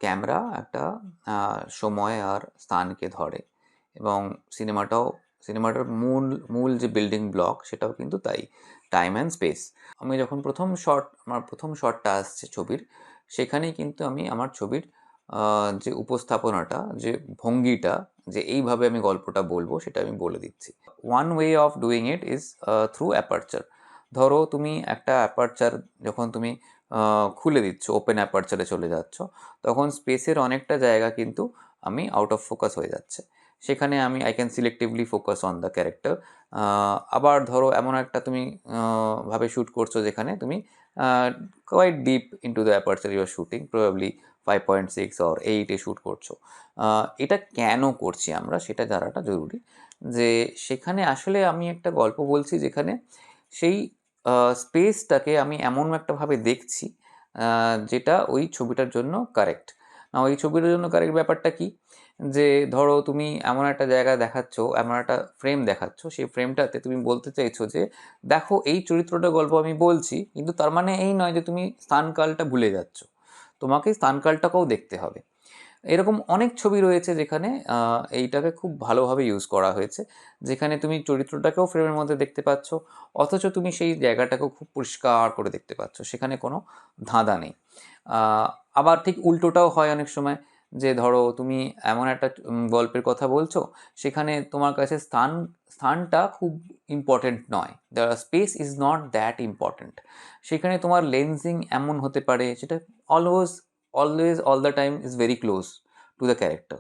Camera একটা সময় আর স্থানকে ধরে, এবং সিনেমাটার মূল মূল যে বিল্ডিং ব্লক সেটাও কিন্তু তাই, টাইম অ্যান্ড স্পেস। আমি যখন আমার প্রথম শটটা আসছে ছবির, সেখানেই কিন্তু আমি আমার ছবির যে উপস্থাপনাটা, যে ভঙ্গিটা, যে এইভাবে আমি গল্পটা বলবো সেটা আমি বলে দিচ্ছি। One way of doing it is through aperture. ধরো তুমি একটা অ্যাপারচার যখন তুমি খুলে দিচ্ছ, ওপেন অ্যাপারচারে চলে যাচ্ছ, তখন স্পেসের অনেকটা জায়গা কিন্তু আমি আউট অফ ফোকাস হয়ে যাচ্ছে। সেখানে I can selectively focus on the character. আবার ধরো এমন একটা তুমি ভাবে শ্যুট করছো যেখানে তুমি quite deep into the aperture you are shooting, probably 5.6 or 8-এ শ্যুট করছো। এটা কেন করছি আমরা সেটা জানাটা জরুরি, যে সেখানে আসলে আমি একটা গল্প বলছি যেখানে সেই স্পেসটাকে আমি এমন একটাভাবে দেখছি যেটা ওই ছবিটার জন্য কারেক্ট। না, ওই ছবিটার জন্য কারেক্ট ব্যাপারটা কি, যে ধরো তুমি এমন একটা জায়গা দেখাচ্ছ, এমন একটা ফ্রেম দেখাচ্ছ, সেই ফ্রেমটাতে তুমি বলতে চাইছো যে দেখো এই চরিত্রটার গল্প আমি বলছি, কিন্তু তার মানে এই নয় যে তুমি স্থানকালটা ভুলে যাচ্ছ, তোমাকে স্থানকালটাকেও দেখতে হবে। এরকম অনেক ছবি রয়েছে যেখানে এইটাকে খুব ভালোভাবে ইউজ করা হয়েছে, যেখানে তুমি চরিত্রটাকেও ফ্রেমের মধ্যে দেখতে পাচ্ছ, অথচ তুমি সেই জায়গাটাকেও খুব পরিষ্কার করে দেখতে পাচ্ছ, সেখানে কোনো ধাঁধা নেই। আবার ঠিক উল্টোটাও হয় অনেক সময়, যে ধরো তুমি এমন একটা গল্পের কথা বলছো, সেখানে তোমার কাছে স্থানটা খুব ইম্পর্টেন্ট নয়, the space is not that important. সেখানে তোমার লেন্সিং এমন হতে পারে যেটা always always all the time is very close to the character.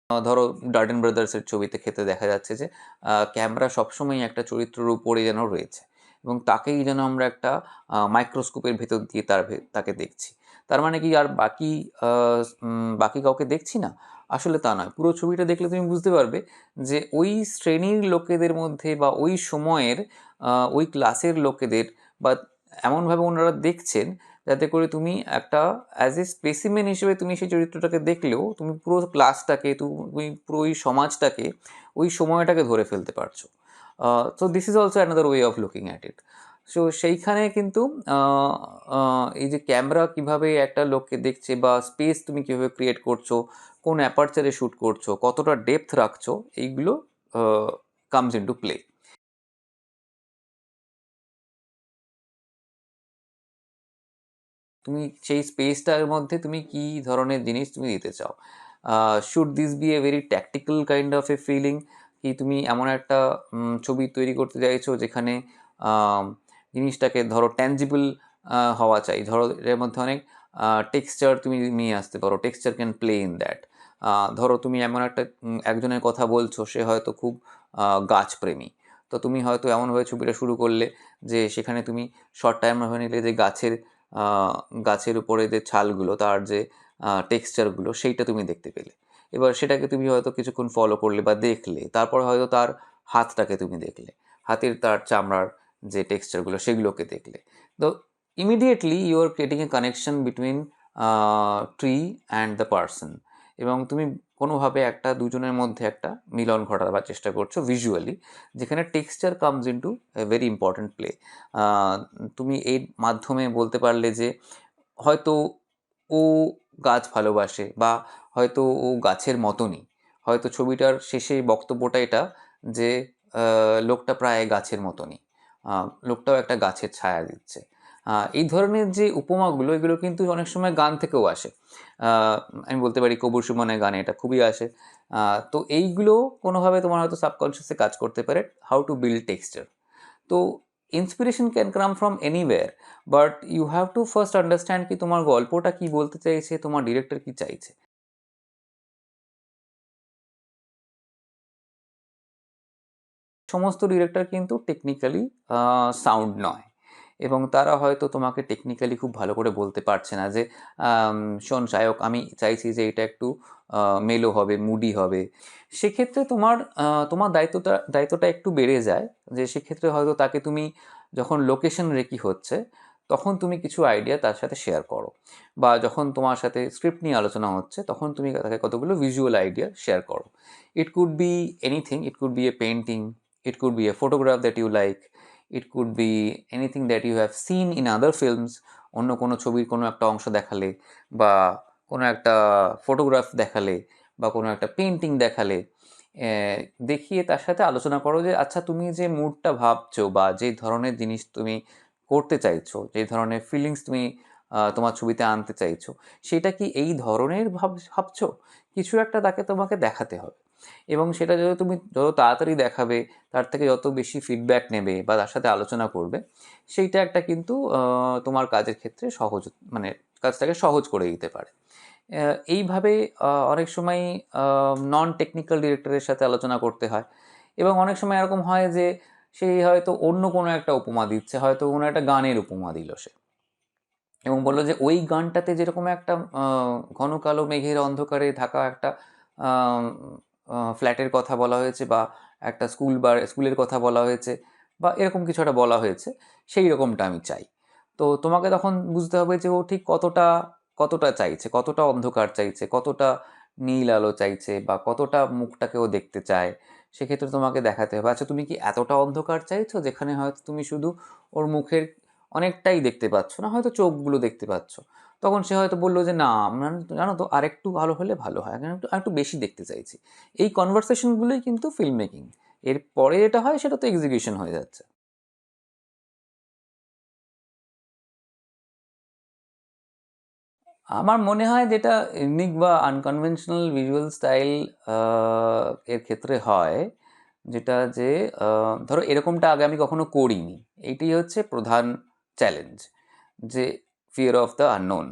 ধরো ডার্ডেন ব্রাদার্সের ছবিতে ক্ষেত্রে দেখা যাচ্ছে যে ক্যামেরা সবসময় একটা চরিত্রের উপরে যেন রয়েছে, এবং তাকেই যেন আমরা একটা মাইক্রোস্কোপের ভেতর দিয়ে তাকে দেখছি। তার মানে কি আর বাকি কাউকে দেখছি না? আসলে তা নয়। পুরো ছবিটা দেখলে তুমি বুঝতে পারবে যে ওই শ্রেণীর লোকেদের মধ্যে বা ওই সময়ের ওই ক্লাসের লোকেদের, বা এমনভাবে ওনারা দেখছেন যাতে করে তুমি একটা অ্যাজ এ স্পেসিমেন হিসেবে তুমি সেই চরিত্রটাকে দেখলেও তুমি পুরো ক্লাসটাকে, তুমি পুরো ওই সমাজটাকে, ওই সময়টাকে ধরে ফেলতে পারছো। So this is also another way of looking at it. So সেইখানে কিন্তু এই যে ক্যামেরা কিভাবে একটা লোককে দেখছে, বা স্পেস তুমি কীভাবে ক্রিয়েট করছো, কোন অ্যাপারচারে শ্যুট করছো, কতটা ডেপথ রাখছো, এইগুলো কামস ইন টু প্লে। তুমি সেই স্পেসটার মধ্যে তুমি কী ধরনের জিনিস তুমি দিতে চাও। Should this be a very tactical kind of a feeling, কি তুমি এমন একটা ছবি তৈরি করতে চাইছো যেখানে আম, জিনিসটাকে ধরো ট্যাঞ্জিবল হওয়া চাই, ধরো এর মধ্যে অনেক টেক্সচার তুমি নিয়ে আসতে পারো, texture can play in that. ধরো তুমি এমন একটা একজনের কথা বলছো, সে হয়তো খুব গাছপ্রেমী, তো তুমি হয়তো এমনভাবে ছবিটা শুরু করলে যে সেখানে তুমি শর্ট টাইম ভাবে নিলে যে গাছের উপরে যে ছালগুলো, তার যে টেক্সচারগুলো, সেইটা তুমি দেখতে পেলে। এবার সেটাকে তুমি হয়তো কিছুক্ষণ ফলো করলে বা দেখলে, তারপর হয়তো তার হাতটাকে তুমি দেখলে, হাতের তার চামড়ার যে টেক্সচারগুলো সেগুলোকে দেখলে। তো immediately you are creating a connection between tree and the person, এবং তুমি কোনোভাবে একটা দুজনের মধ্যে একটা মিলন ঘটাবার চেষ্টা করছো ভিজুয়ালি, যেখানে texture comes into a very important play. তুমি এর মাধ্যমে বলতে পারলে যে হয়তো ও গাছ ভালোবাসে, বা হয়তো ও গাছের মতনই। হয়তো ছবিটার শেষে বক্তব্যটা এটা, যে লোকটা প্রায় গাছের মতনই, লোকটাও একটা গাছের ছায়া দিচ্ছে। এই ধরনের যে উপমাগুলো, এগুলো কিন্তু অনেক সময় গান থেকেও আসে। আমি বলতে পারি কবুর সুমনের গানে এটা খুবই আসে। তো এইগুলো কোনোভাবে তোমার হয়তো সাবকনশিয়াসে কাজ করতে পারে, হাউ টু বিল্ড টেক্সচার। তো inspiration can come from anywhere, but you have to first understand কি তোমার গল্পটা কি বলতে চাইছে, তোমার ডিরেক্টর কি চাইছে। সমস্ত ডিরেক্টর কিন্তু টেকনিক্যালি সাউন্ড নয়, এবং তারা হয়তো তোমাকে টেকনিক্যালি খুব ভালো করে বলতে পারছে না যে শোন সায়ক, আমি চাইছি যে এটা একটু মেলো হবে, মুডি হবে। সেক্ষেত্রে তোমার দায়িত্বটা একটু বেড়ে যায়, যে সেক্ষেত্রে হয়তো তাকে তুমি যখন লোকেশন রেকি হচ্ছে, তখন তুমি কিছু আইডিয়া তার সাথে শেয়ার করো, বা যখন তোমার সাথে স্ক্রিপ্ট নিয়ে আলোচনা হচ্ছে, তখন তুমি তাকে কতগুলো ভিজুয়াল আইডিয়া শেয়ার করো। It could be anything, it could be a painting, it could be a photograph that you like, it could be anything that you have seen in other films, অন্য কোনো ছবির কোনো একটা অংশ দেখালে, বা কোনো একটা ফটোগ্রাফ দেখালে, বা কোনো একটা পেন্টিং দেখালে, দেখিয়ে তার সাথে আলোচনা করো যে আচ্ছা তুমি যে মুডটা ভাবছো বা যে ধরনের জিনিস তুমি করতে চাইছো, যে ধরনের ফিলিংস তুমি তোমার ছবিতে আনতে চাইছো, সেটা কি এই ধরনের ভাবছো, কিছু একটা তাকে তোমাকে দেখাতে হবে। এবং সেটা যত তাড়াতাড়ি দেখাবে, তার থেকে যত বেশি ফিডব্যাক নেবে বা তার সাথে আলোচনা করবে, সেইটা একটা কিন্তু তোমার কাজের ক্ষেত্রে সহজ, মানে কাজটাকে সহজ করে দিতে পারে। এইভাবে অনেক সময় নন টেকনিক্যাল ডিরেক্টরের সাথে আলোচনা করতে হয়। এবং অনেক সময় এরকম হয় যে সেই হয়তো অন্য কোনো একটা উপমা দিচ্ছে, হয়তো কোনো একটা গানের উপমা দিল সে, এবং বললো যে ওই গানটাতে যেরকম একটা ঘন কালো মেঘের অন্ধকারে থাকা একটা ফ্ল্যাটের কথা বলা হয়েছে, বা একটা স্কুলের কথা বলা হয়েছে, বা এরকম কিছু একটা বলা হয়েছে, সেই রকমটা আমি চাই। তো তোমাকে তখন বুঝতে হবে যে ও ঠিক কতটা কতটা চাইছে, কতটা অন্ধকার চাইছে, কতটা নীল আলো চাইছে, বা কতটা মুখটাকে ও দেখতে চায়। সেক্ষেত্রে তোমাকে দেখাতে হবে আচ্ছা তুমি কি এতটা অন্ধকার চাইছো যেখানে হয়তো তুমি শুধু ওর মুখের অনেকটাই দেখতে পাচ্ছ না, হয়তো চোখগুলো দেখতে পাচ্ছ। তখন সে হয়তো বললো যে না আমরা জানো তো আরেকটু ভালো হলে ভালো হয়, আমি একটু বেশি দেখতে চাইছি। এই কনভারসেশনগুলোই কিন্তু ফিল্ম মেকিং। এর পরে যেটা হয় সেটা তো এক্সিকিউশন হয়ে যাচ্ছে। আমার মনে হয় যেটা ইউনিক বা আনকনভেনশনাল ভিজুয়াল স্টাইল এর ক্ষেত্রে হয়, যেটা যে ধরো এরকমটা আগে আমি কখনো করিনি, এইটি হচ্ছে প্রধান চ্যালেঞ্জ, যে ফিয়ার অফ দ্য আননোন,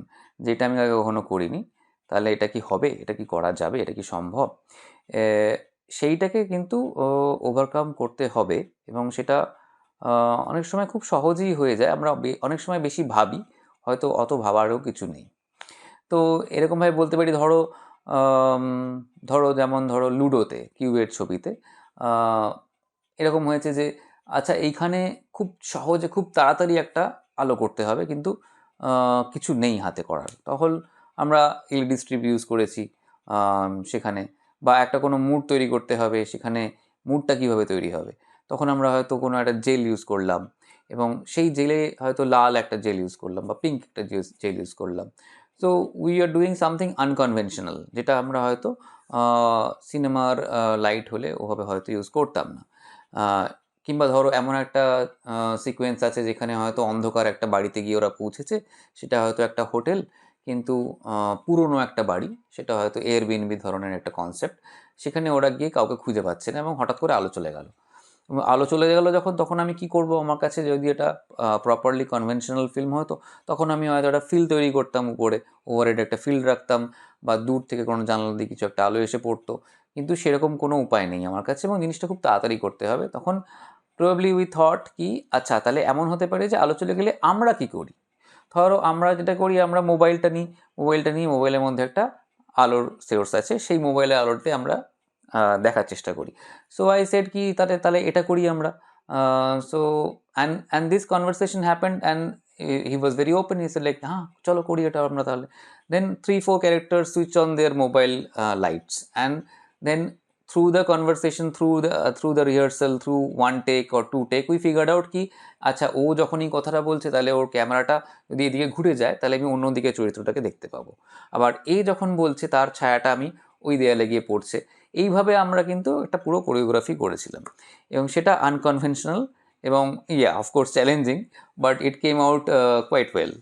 যেটা আমি আগে কখনো করিনি, তাহলে এটা কি হবে, এটা কি করা যাবে, এটা কি সম্ভব, সেইটাকে কিন্তু ওভারকাম করতে হবে। এবং সেটা অনেক সময় খুব সহজেই হয়ে যায়, আমরা অনেক সময় বেশি ভাবি, হয়তো অত ভাবারও কিছু নেই। তো এরকমভাবে বলতে পারি, ধরো আম, ধরো লুডোতে কিউবের ছবিতে আহ, এরকম হয়েছে যে আচ্ছা এইখানে খুব সহজে খুব তাড়াতাড়ি একটা আলো করতে হবে, কিন্তু কিছু নেই হাতে করার, তখন আমরা এলইডি স্ট্রিপ ইউজ করেছি সেখানে। বা একটা কোনো মুড তৈরি করতে হবে, সেখানে মুডটা কীভাবে তৈরি হবে, তখন আমরা হয়তো কোনো একটা জেল ইউজ করলাম, এবং সেই জেলে হয়তো লাল একটা জেল ইউজ করলাম বা পিঙ্ক একটা জেল ইউজ করলাম। So we are doing something unconventional, যেটা আমরা হয়তো সিনেমার লাইট হলে ওভাবে হয়তো ইউজ করতাম না। কিংবা ধরো এমন একটা সিকোয়েন্স আছে যেখানে হয়তো অন্ধকার একটা বাড়িতে গিয়ে ওরা পৌঁছেছে, সেটা হয়তো একটা হোটেল, কিন্তু পুরনো একটা বাড়ি, সেটা হয়তো এয়ারবিএনবি ধরনের একটা কনসেপ্ট, সেখানে ওরা গিয়ে কাউকে খুঁজে পাচ্ছে না, এবং হঠাৎ করে আলো চলে গেল। আলো চলে গেল যখন, তখন আমি কি করব, আমার কাছে যদি এটা প্রপারলি কনভেনশনাল ফিল্ম হতো, তখন আমি হয়তো একটা ফিল তৈরি করতাম উপরে, ওভারহেড একটা ফিল্ড রাখতাম, বা দূর থেকে কোনো জানলা দিয়ে কিছু একটা আলো এসে পড়তো। কিন্তু সেরকম কোনো উপায় নেই আমার কাছে, এবং জিনিসটা খুব তাড়াতাড়ি করতে হবে। তখন প্রবাবলি উই থট কি আচ্ছা তাহলে এমন হতে পারে যে আলো চলে গেলে আমরা কি করি। ধরো আমরা যেটা করি, আমরা মোবাইলটা নিয়ে মোবাইলের মধ্যে একটা আলোর সোর্স আছে, সেই মোবাইলের আলোতে আমরা দেখার চেষ্টা করি। সো আই সেড কি তাহলে তাহলে এটা করি আমরা। So and this conversation happened, and he was very open, he said like হ্যাঁ চলো করি এটা আমরা তাহলে। Then 3-4 character switch on their mobile lights, and then through the conversation, through the rehearsal, through one take or two take, we figured out কি আচ্ছা ও যখনই কথাটা বলছে তাহলে ওর ক্যামেরাটা যদি এদিকে ঘুরে যায় তাহলে আমি অন্যদিকে চরিত্রটাকে দেখতে পাবো, আবার এ যখন বলছে তার ছায়াটা আমি ওই দেয়ালে গিয়ে পড়ছে। এইভাবে আমরা কিন্তু একটা পুরো কোরিওগ্রাফি করেছিলাম, এবং সেটা আনকনভেনশনাল, এবং of course challenging, but it came out quite well.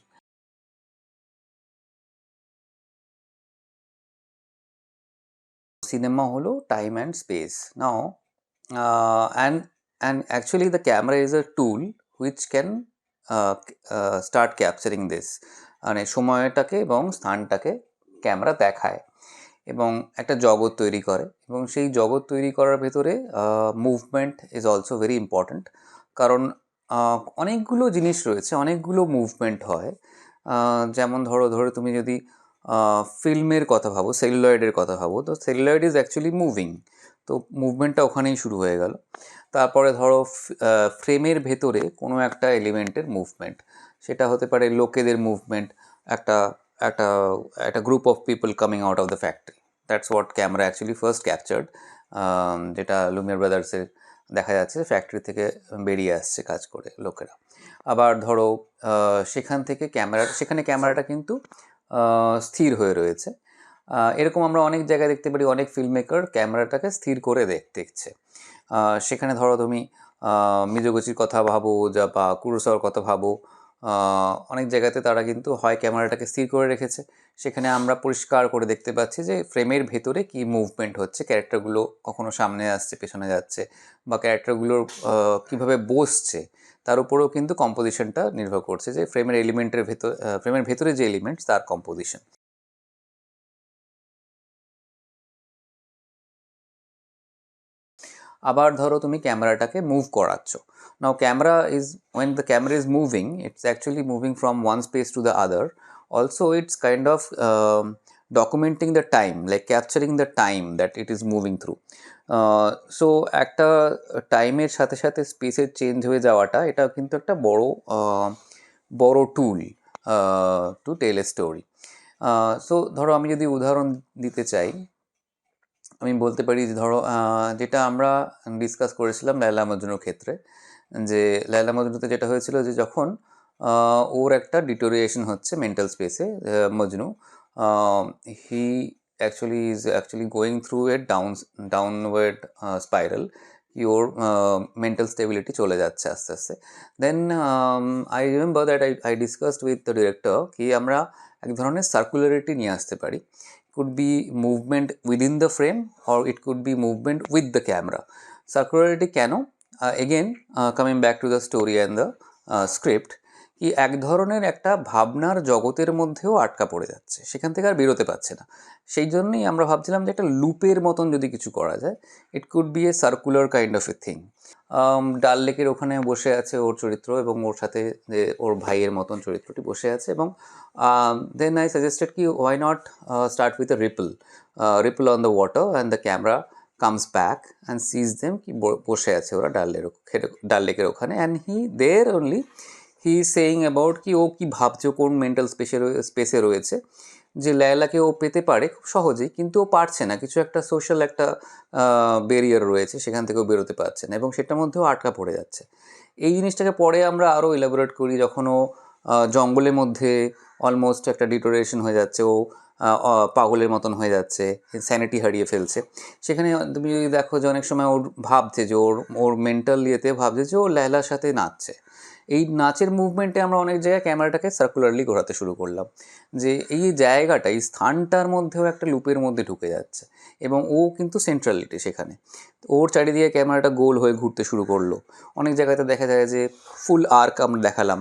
Cinema হলো time and space now, and actually the camera is a tool which can start capturing this, মানে সময়টাকে এবং স্থানটাকে ক্যামেরা দেখায়, এবং একটা জগৎ তৈরি করে, এবং সেই জগৎ তৈরি করার ভেতরে movement is also very important. কারণ অনেকগুলো জিনিস রয়েছে, অনেকগুলো মুভমেন্ট হয়। যেমন ধরো তুমি যদি ফিল্মের কথা ভাবো, সেলুলয়েডের কথা ভাবো, তো সেলুলয়েড ইজ অ্যাকচুয়ালি মুভিং, তো মুভমেন্টটা ওখানেই শুরু হয়ে গেল। তারপরে ধরো ফ্রেমের ভেতরে কোনো একটা এলিমেন্টের মুভমেন্ট, সেটা হতে পারে লোকেদের মুভমেন্ট, একটা একটা একটা group of people coming out of the factory, that's what camera actually first captured, যেটা লুমিয়ার ব্রাদার্সের দেখা যাচ্ছে ফ্যাক্টরি থেকে বেরিয়ে আসছে কাজ করে লোকেরা। আবার ধরো সেখান থেকে সেখানে ক্যামেরাটা কিন্তু স্থির হয়ে রয়েছে। এরকম আমরা অনেক জায়গায় দেখতে পারি, অনেক ফিল্ম মেকার ক্যামেরাটাকে স্থির করে দেখছে। সেখানে ধরো তুমি মিজোগুচির কথা ভাবো বা কুরোসাওয়ার কথা ভাবো, অনেক জায়গাতে তারা কিন্তু হয় ক্যামেরাটাকে স্থির করে রেখেছে, সেখানে আমরা পরিষ্কার করে দেখতে পাচ্ছি যে ফ্রেমের ভেতরে কি মুভমেন্ট হচ্ছে, ক্যারেক্টারগুলো কখনো সামনে আসছে, পেছনে যাচ্ছে, বা ক্যারেক্টারগুলোর কীভাবে বসছে, তার উপরেও কিন্তু কম্পোজিশনটা নির্ভর করছে, যে ফ্রেমের ভেতরে যে এলিমেন্টস তার কম্পোজিশন। আবার ধরো তুমি ক্যামেরাটাকে মুভ করাচ্ছ। Now when the camera is moving, it's actually moving from one space to the other. Also, it's kind of documenting the time, like capturing the time that it is moving through. So একটা টাইমের সাথে সাথে স্পেসের change হয়ে যাওয়াটা, এটা কিন্তু একটা বড় tool to tell a story. So ধরো আমি যদি উদাহরণ দিতে চাই, আমি বলতে পারি যে ধরো যেটা আমরা ডিসকাস করেছিলাম লায়লা মজনুর ক্ষেত্রে, যে লায়লা মজনুতে যেটা হয়েছিল যে যখন ওর একটা ডিটোরিয়েশন হচ্ছে মেন্টাল স্পেসে, Majnu he actually going through a downward spiral, কি ওর মেন্টাল স্টেবিলিটি চলে যাচ্ছে আস্তে আস্তে। Then I remember that I discussed with the director কি আমরা এক ধরনের সার্কুলারিটি নিয়ে আসতে পারি। Could be movement within the frame or it could be movement with the camera. Circularity কেন? Again, coming back to the story and the script, কি এক ধরনের একটা ভাবনার জগতের মধ্যেও আটকা পড়ে যাচ্ছে, সেখান থেকে আর বেরোতে পারছে না। সেই জন্যই আমরা ভাবছিলাম যে একটা লুপের মতন যদি কিছু করা যায়, ইট could be A circular kind of a thing. ডাল লেকের ওখানে বসে আছে ওর চরিত্র, এবং ওর সাথে যে ওর ভাইয়ের মতন চরিত্রটি বসে আছে, এবং দেন আই সাজেস্টেড কি why not start with a ripple on the water, and the camera comes back and sees them কি বসে আছে ওরা ডাল লেকের ওখানে, and there only he is saying about কি ও কি ভাবছে, কোন মেন্টাল স্পেসে রয়েছে, যে লায়লাকে ও পেতে পারে খুব সহজেই, কিন্তু ও পারছে না, কিছু একটা সোশ্যাল একটা ব্যারিয়ার রয়েছে, সেখান থেকেও বেরোতে পারছে না, এবং সেটার মধ্যেও আটকা পড়ে যাচ্ছে। এই জিনিসটাকে পরে আমরা আরও ইলাবোরেট করি যখন ও জঙ্গলের মধ্যে অলমোস্ট একটা ডিটোরিয়েশন হয়ে যাচ্ছে, ও পাগলের মতন হয়ে যাচ্ছে, স্যানিটি হারিয়ে ফেলছে। সেখানে তুমি যদি দেখো যে অনেক সময় ওর ভাবছে যে ওর মেন্টাল ইয়েতে ভাবছে যে ও লায়লার সাথে নাচছে। এই নাচের মুভমেন্টে আমরা অনেক জায়গায় ক্যামেরাটাকে সার্কুলারলি ঘোরাতে শুরু করলাম, যে এই জায়গাটা, এই স্থানটার মধ্যেও একটা লুপের মধ্যে ঢুকে যাচ্ছে, এবং ও কিন্তু সেন্ট্রালিটি সেখানে। ওর চারিদিকে ক্যামেরাটা গোল হয়ে ঘুরতে শুরু করলো। অনেক জায়গাতে দেখা যায় যে ফুল আর্ক আমরা দেখালাম,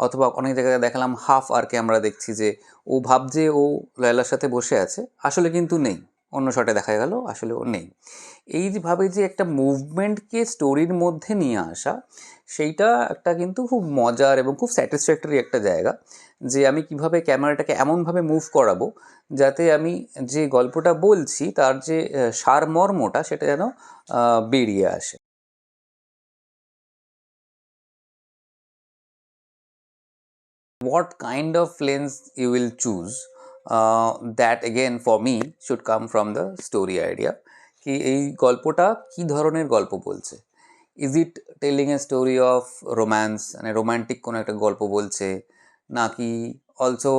অথবা অনেক জায়গায় দেখালাম হাফ আর্কে আমরা দেখছি যে ও ভাবছে ও লায়লার সাথে বসে আছে, আসলে কিন্তু নেই, অন্য শটে দেখা গেল আসলে ও নেই। এইভাবে যে একটা মুভমেন্টকে স্টোরির মধ্যে নিয়ে আসা, সেইটা একটা কিন্তু খুব মজার এবং খুব স্যাটিসফ্যাক্টরি একটা জায়গা, যে আমি কিভাবে ক্যামেরাটাকে এমনভাবে মুভ করাবো যাতে আমি যে গল্পটা বলছি তার যে সারমর্মটা সেটা যেন বেরিয়ে আসে। What kind of lens you will choose, that again for me should come from the story idea, কি এই গল্পটা কি ধরনের গল্প বলছে। Is it telling a story of romance, মানে রোম্যান্টিক কোনো একটা গল্প বলছে, নাকি অলসো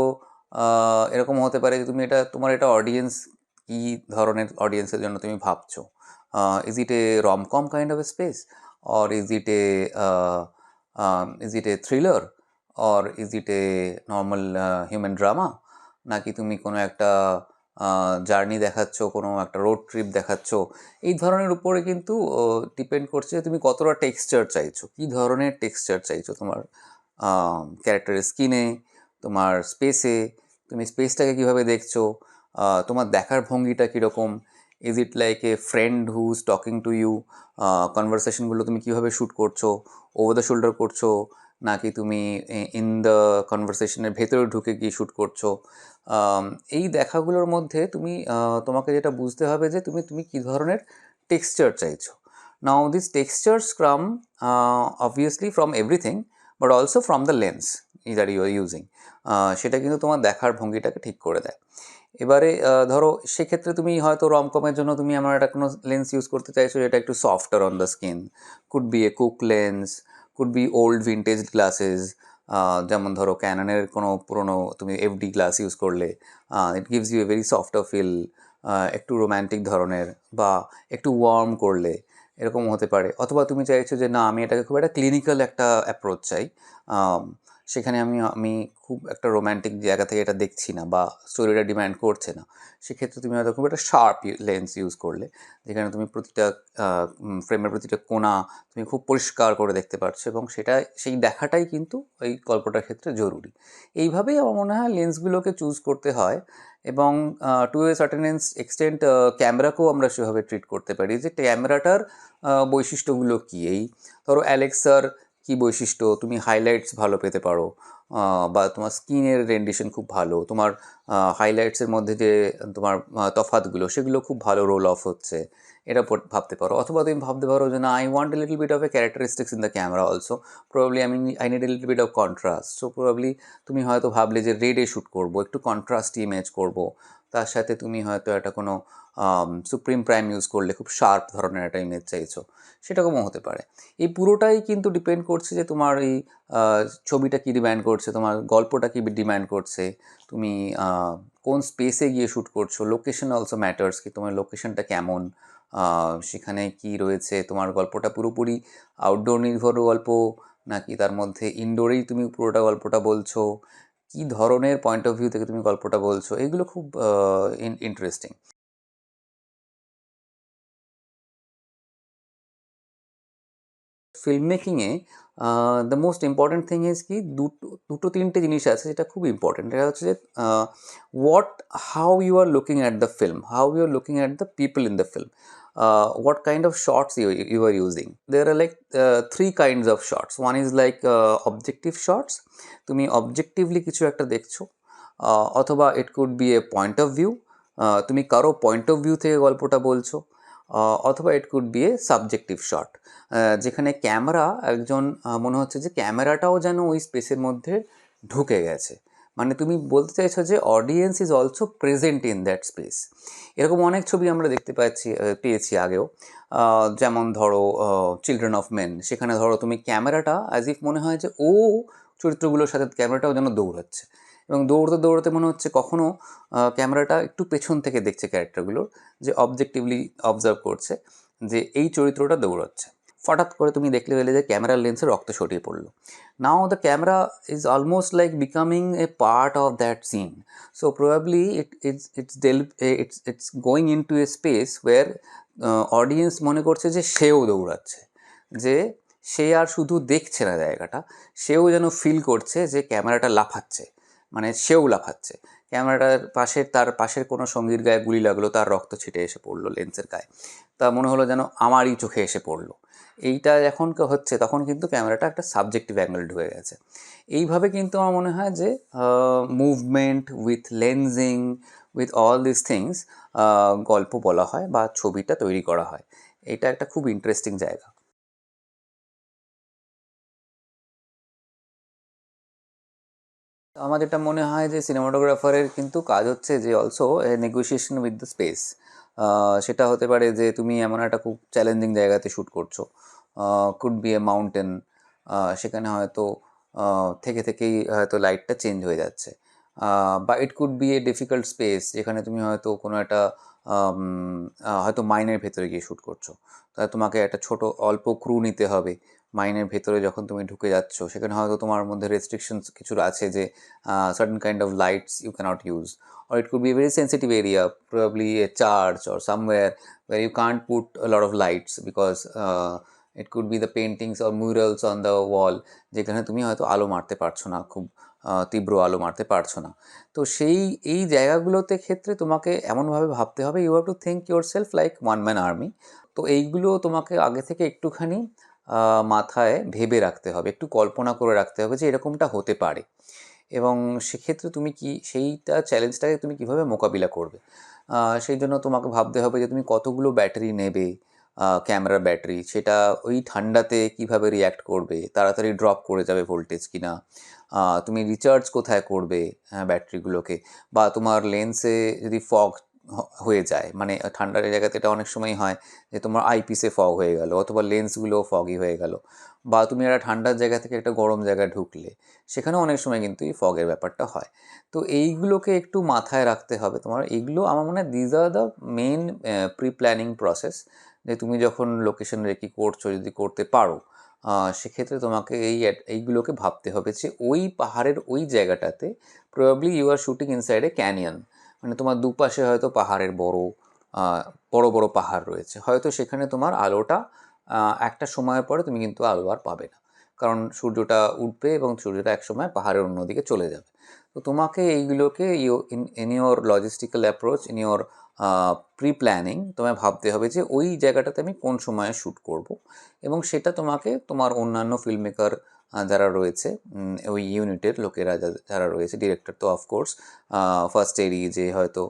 এরকম হতে পারে যে তোমার এটা অডিয়েন্স, কী ধরনের অডিয়েন্সের জন্য তুমি ভাবছো। Is it A romcom kind of A space, or is it A thriller, or is it A normal human drama, নাকি তুমি কোনো একটা জার্নি দেখাচ্ছ, কোনো একটা রোড ট্রিপ দেখাচ্ছ। এই ধরনের উপরে কিন্তু ডিপেন্ড করছে তুমি কতটা টেক্সচার চাইছো, কী ধরনের টেক্সচার চাইছো তোমার ক্যারেক্টারের স্কিনে, তোমার স্পেসে, তুমি স্পেসটাকে কীভাবে দেখছো, তোমার দেখার ভঙ্গিটা কীরকম। Is it like a friend who is talking to you, কনভারসেশনগুলো তুমি কীভাবে শ্যুট করছো, ওভার দ্য শোল্ডার করছো, নাকি তুমি ইন দ্য কনভারসেশনের ভেতরে ঢুকে গিয়ে শ্যুট করছো। এই দেখাগুলোর মধ্যে তোমাকে যেটা বুঝতে হবে যে তুমি কী ধরনের টেক্সচার চাইছো। Now this textures come obviously from everything, but also from the lens that you are using. সেটা কিন্তু তোমার দেখার ভঙ্গিটাকে ঠিক করে দেয়। এবারে ধরো সেক্ষেত্রে তুমি হয়তো রমকমের জন্য তুমি আমার একটা কোনো লেন্স ইউজ করতে চাইছো যেটা একটু softer on the skin, could be A cook lens, could be old vintage glasses, যেমন ধরো ক্যাননের কোনো পুরোনো তুমি এফডি গ্লাস ইউজ করলে it gives you a very softer feel, একটু রোম্যান্টিক ধরনের, বা একটু ওয়ার্ম করলে এরকম হতে পারে। অথবা তুমি চাইছো যে না আমি এটাকে খুব একটা ক্লিনিক্যাল একটা অ্যাপ্রোচ চাই, সেখানে আমি আমি খুব একটা রোম্যান্টিক জায়গা থেকে এটা দেখছি না বা স্টোরিটা ডিমান্ড করছে না, সেক্ষেত্রে তুমি হয়তো খুব একটা শার্প লেন্স ইউজ করলে, যেখানে তুমি প্রতিটা ফ্রেমের প্রতিটা কোণা তুমি খুব পরিষ্কার করে দেখতে পারছো, এবং সেটা সেই দেখাটাই কিন্তু ওই গল্পটার ক্ষেত্রে জরুরি। এইভাবেই আমার মনে হয় লেন্সগুলোকে চুজ করতে হয়। এবং টু এ সার্টেন এক্সটেন্ট ক্যামেরাকেও আমরা সেভাবে ট্রিট করতে পারি যে ক্যামেরাটার বৈশিষ্ট্যগুলো কী। এই ধরো অ্যালেক্সার কী বৈশিষ্ট্য, তুমি হাইলাইটস ভালো পেতে পারো, বা তোমার স্কিনের রেন্ডিশন খুব ভালো, তোমার হাইলাইটসের মধ্যে যে তোমার তফাতগুলো সেগুলো খুব ভালো রোল অফ হচ্ছে, এটা ভাবতে পারো। অথবা তুমি ভাবতে পারো যে না I want a little bit of a characteristics in the camera also, probably I need a little bit of contrast, so probably তুমি হয়তো ভাবলে যে রেডে শ্যুট করবো, একটু কন্ট্রাস্ট ইমেজ করব, তার সাথে তুমি হয়তো একটা কোনো সুপ্রিম প্রাইম ইউজ করলে খুব শার্প ধরনের একটা ইমেজ চাইছো, সেরকমও হতে পারে। এই পুরোটাই কিন্তু ডিপেন্ড করছে যে তোমার এই ছবিটা কী ডিম্যান্ড করছে, তোমার গল্পটা কী ডিম্যান্ড করছে, তুমি কোন স্পেসে গিয়ে শ্যুট করছো, লোকেশন অলসো ম্যাটার্স, কি তোমার লোকেশনটা কেমন, সেখানে কি রয়েছে, তোমার গল্পটা পুরোপুরি আউটডোর নির্ভর গল্প নাকি তার মধ্যে ইনডোরেই তুমি পুরোটা গল্পটা বলছো, কী ধরনের পয়েন্ট অফ ভিউ থেকে তুমি গল্পটা বলছো, এগুলো খুব ইন্টারেস্টিং। ফিল্ম মেকিংয়ে the most important thing is কি দুটো তিনটে জিনিস আছে যেটা খুব ইম্পর্ট্যান্ট। এটা হচ্ছে যে what how you are looking at the film, how you are looking at the people in the film, what kind of shots you are using. There are like three kinds of shots. One is like objective shots, তুমি objectively কিছু একটা দেখছো, অথবা ইট could be A point of view, তুমি কারো point of view থেকে গল্পটা বলছো, অথবা ইট could be A subjective shot, যেখানে ক্যামেরা একজন মনে হচ্ছে যে ক্যামেরাটাও যেন ওই স্পেসের মধ্যে ঢুকে গেছে, মানে তুমি বলতে চাইছো যে audience is also present in that space. এরকম অনেক ছবি আমরা দেখতে পেয়েছি আগেও, যেমন ধরো চিলড্রেন অফ মেন, সেখানে ধরো তুমি ক্যামেরাটা অ্যাজ ইফ মনে হয় যে ও চরিত্রগুলোর সাথে ক্যামেরাটাও যেন দৌড়াচ্ছে, এবং দৌড়তে দৌড়তে মনে হচ্ছে কখনও ক্যামেরাটা একটু পেছন থেকে দেখছে ক্যারেক্টারগুলোর, যে অবজেক্টিভলি অবজার্ভ করছে যে এই চরিত্রটা দৌড়াচ্ছে। হঠাৎ করে তুমি দেখলে পেলে যে ক্যামেরার লেন্সে রক্ত ছড়িয়ে পড়লো। Now the camera is almost like becoming a part of that scene, so probably it's going into a space war audience মনে করছে যে সেও দৌড়াচ্ছে, যে সে আর শুধু দেখছে না জায়গাটা, সেও যেন ফিল করছে যে ক্যামেরাটা লাফাচ্ছে, মানে সেও লাফাচ্ছে। ক্যামেরাটার তার পাশের কোনো সঙ্গীর গায়ে গুলি লাগলো, তার রক্ত ছিটে এসে পড়লো লেন্সের গায়ে, তা মনে হলো যেন আমারই চোখে এসে পড়লো। এইটা যখন হচ্ছে তখন কিন্তু ক্যামেরাটা একটা সাবজেক্টিভ অ্যাঙ্গেল ঢুকে গেছে। এইভাবে কিন্তু আমার মনে হয় যে movement with lensing with all this things গল্প বলা হয় বা ছবিটা তৈরি করা হয়। এটা একটা খুব ইন্টারেস্টিং জায়গা। আমার যেটা মনে হয় যে সিনেমাটোগ্রাফারের কিন্তু কাজ হচ্ছে যে also negotiation with the space. সেটা হতে পারে যে তুমি এমন একটা খুব চ্যালেঞ্জিং জায়গাতে শ্যুট করছো, কুড বি এ মাউন্টেন, সেখানে হয়তো থেকেই হয়তো লাইটটা চেঞ্জ হয়ে যাচ্ছে, বা ইট could be A difficult space যেখানে তুমি হয়তো কোনো একটা হয়তো মাইনের ভেতরে গিয়ে শ্যুট করছো, তাহলে তোমাকে একটা ছোট অল্প ক্রু নিতে হবে। মাইনের ভেতরে যখন তুমি ঢুকে যাচ্ছ সেখানে হয়তো তোমার মধ্যে রেস্ট্রিকশনস কিছু আছে যে certain kind of lights you can't use, or it could be a very sensitive area, probably a church or somewhere where you can't put a lot of lights because it could be the paintings or murals on the wall, যেখানে তুমি হয়তো আলো মারতে পারছো না, খুব তীব্র আলো মারতে পারছো না। তো এই জায়গাগুলোতে ক্ষেত্রে তোমাকে এমনভাবে ভাবতে হবে, you have to think yourself like one man army. তো এইগুলো তোমাকে আগে থেকে একটুখানি মাথায় ভেবে রাখতে হবে, একটু কল্পনা করে রাখতে হবে যে এরকমটা হতে পারে, এবং সেক্ষেত্রে তুমি সেইটা চ্যালেঞ্জটাকে তুমি কীভাবে মোকাবিলা করবে। সেই জন্য তোমাকে ভাবতে হবে যে তুমি কতগুলো ব্যাটারি নেবে, ক্যামেরার ব্যাটারি, সেটা ওই ঠান্ডাতে কীভাবে রিয়্যাক্ট করবে, তাড়াতাড়ি ড্রপ করে যাবে ভোল্টেজ কিনা, তুমি রিচার্জ কোথায় করবে ব্যাটারিগুলোকে, বা তোমার লেন্সে যদি ফগ হয়ে যায়, মানে ঠান্ডার জায়গাতে এটা অনেক সময় হয় যে তোমার আইপিসে ফগ হয়ে গেল, অথবা লেন্সগুলোও ফগই হয়ে গেল, বা তুমি একটা ঠান্ডার জায়গা থেকে একটা গরম জায়গায় ঢুকলে সেখানেও অনেক সময় কিন্তু এই ফগের ব্যাপারটা হয়। তো এইগুলোকে একটু মাথায় রাখতে হবে তোমার। এইগুলো আমার মনে হয় these are the main pre planning process, যে তুমি যখন লোকেশন রেকি করছো, যদি করতে পারো সেক্ষেত্রে তোমাকে এইগুলোকে ভাবতে হবে যে ওই পাহাড়ের ওই জায়গাটাতে probably you are shooting inside a canyon, মানে তোমার দুপাশে হয়তো পাহাড়ের বড় বড় পাহাড় রয়েছে, হয়তো সেখানে তোমার আলোটা একটা সময়ের পরে তুমি কিন্তু আলো আর পাবে না, কারণ সূর্যটা উঠবে এবং সূর্যটা একসময় পাহাড়ের অন্যদিকে চলে যাবে। তো তোমাকে এইগুলোকে in your logistical approach, in your pre planning তোমায় ভাবতে হবে যে ওই জায়গাটাতে আমি কোন সময়ে শ্যুট করব, এবং সেটা তোমাকে তোমার অন্যান্য ফিল্ম মেকার যারা রয়েছে, ওই ইউনিটের লোকেরা যারা রয়েছে, ডিরেক্টর তো অফকোর্স ফার্স্ট এরই যে হয়তো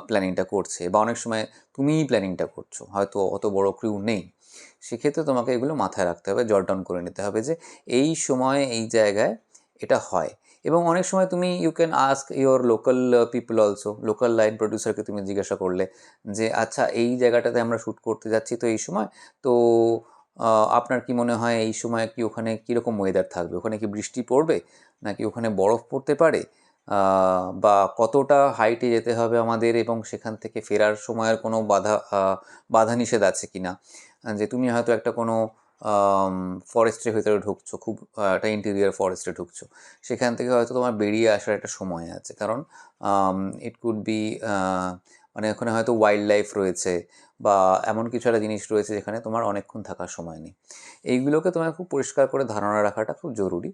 প্ল্যানিংটা করছে, বা অনেক সময় তুমিই প্ল্যানিংটা করছো, হয়তো অত বড় ক্রিউ নেই, সেক্ষেত্রে তোমাকে এগুলো মাথায় রাখতে হবে, জট ডাউন করে নিতে হবে যে এই সময়ে এই জায়গায় এটা হয়। এবং অনেক সময় তুমি you can ask your local people also, local line প্রডিউসারকে তুমি জিজ্ঞাসা করলে যে আচ্ছা এই জায়গাটাতে আমরা শ্যুট করতে যাচ্ছি তো এই সময়, তো আপনার কি মনে হয় এই সময় কি ওখানে কীরকম ওয়েদার থাকবে, ওখানে কি বৃষ্টি পড়বে, নাকি ওখানে বরফ পড়তে পারে, বা কতটা হাইটে যেতে হবে আমাদের, এবং সেখান থেকে ফেরার সময়ের কোনো বাধা নিষেধ আছে কি না, যে তুমি হয়তো একটা কোনো ফরেস্টের ভেতরে ঢুকছো, খুব একটা ইন্টেরিয়ার ফরেস্টে ঢুকছো, সেখান থেকে হয়তো তোমার বেরিয়ে আসার একটা সময় আছে, কারণ ইট কুড বি মানে ওখানে হয়তো ওয়াইল্ড লাইফ রয়েছে, বা এমন কিছু একটা জিনিস রয়েছে যেখানে তোমার অনেকক্ষণ থাকার সময় নেই। এইগুলোকে তোমার খুব পরিষ্কার করে ধারণা রাখাটা খুব জরুরি।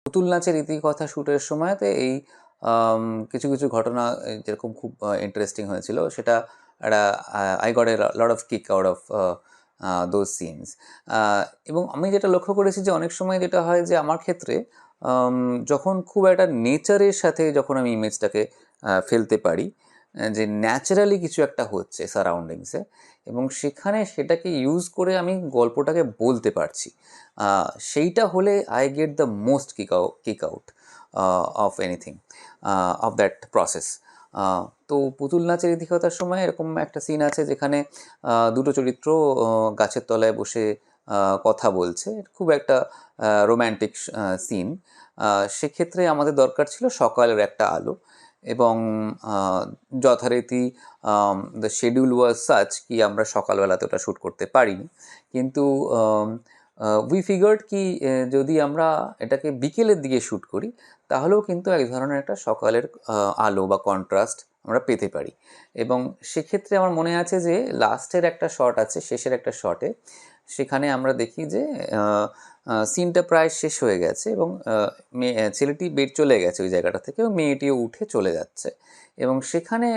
পুতুল নাচের ইতিকথা শ্যুটের সময়তে এই কিছু কিছু ঘটনা যেরকম খুব ইন্টারেস্টিং হয়েছিল, সেটা একটা I got a lot of kick out of those scenes. এবং আমি যেটা লক্ষ্য করেছি যে অনেক সময় যেটা হয় যে আমার ক্ষেত্রে যখন খুব একটা নেচারের সাথে যখন আমি ইমেজটাকে ফেলতে পারি, যে ন্যাচারালি কিছু একটা হচ্ছে সারাউন্ডিংসে, এবং সেখানে সেটাকে ইউজ করে আমি গল্পটাকে বলতে পারছি, সেইটা হলে I get the most kick out of anything of that process. তো পুতুল নাচের ইতিকথার সময় এরকম একটা সিন আছে যেখানে দুটো চরিত্র গাছের তলায় বসে কথা বলছে, খুব একটা রোম্যান্টিক সিন। সেক্ষেত্রে আমাদের দরকার ছিল সকালের একটা আলো, এবং যথারীতি দ্য শিডিউল ওয়াজ সাচ কি আমরা সকালবেলাতে ওটা শ্যুট করতে পারিনি, কিন্তু উই ফিগার্ড কি যদি আমরা এটাকে বিকেলের দিকে শ্যুট করি তাহলেও কিন্তু এক ধরনের একটা সকালের আলো বা কন্ট্রাস্ট আমরা পেতে পারি। এবং সেক্ষেত্রে আমার মনে আছে যে লাস্টের একটা শট আছে, শেষের একটা শটে, সেখানে আমরা দেখি যে সিনটা প্রায় শেষ হয়ে গেছে, এবং ছেলেটি বেড চলে গেছে ওই জায়গাটা থেকে, এবং মেয়েটিও উঠে চলে যাচ্ছে, এবং সেখানে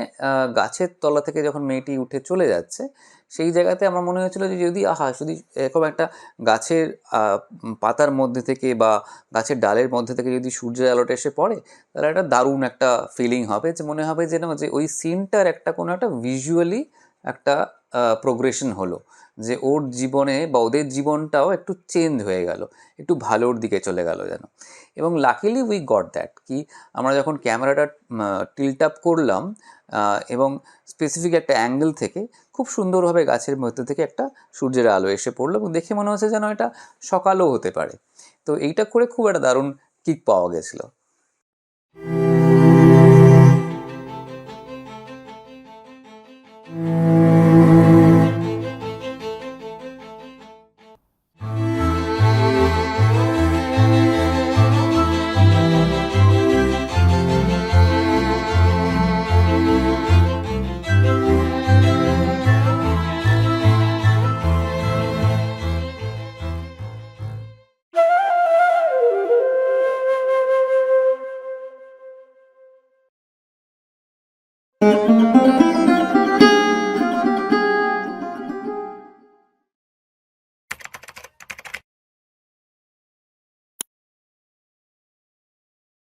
গাছের তলা থেকে যখন মেয়েটি উঠে চলে যাচ্ছে, সেই জায়গাতে আমার মনে হয়েছিল যে যদি যদি এরকম একটা গাছের পাতার মধ্যে থেকে বা গাছের ডালের মধ্যে থেকে যদি সূর্যের আলোটা এসে পড়ে, তাহলে একটা দারুণ একটা ফিলিং হবে, যে মনে হবে যে না, যে ওই সিনটার একটা কোনো একটা ভিজুয়ালি একটা প্রোগ্রেশন হলো, যে ওর জীবনে বা ওদের জীবনটাও একটু চেঞ্জ হয়ে গেল, একটু ভালোর দিকে চলে গেল যেন। এবং লাকিলি উই গট দ্যাট, কি আমরা যখন ক্যামেরাটা টিল্ট আপ করলাম এবং স্পেসিফিক একটা অ্যাঙ্গেল থেকে খুব সুন্দরভাবে গাছের মধ্যে থেকে একটা সূর্যের আলো এসে পড়লো, এবং দেখে মনে হচ্ছে যেন এটা সকালও হতে পারে। তো এইটা করে খুব একটা দারুণ কিক পাওয়া গেছিলো। Thank you.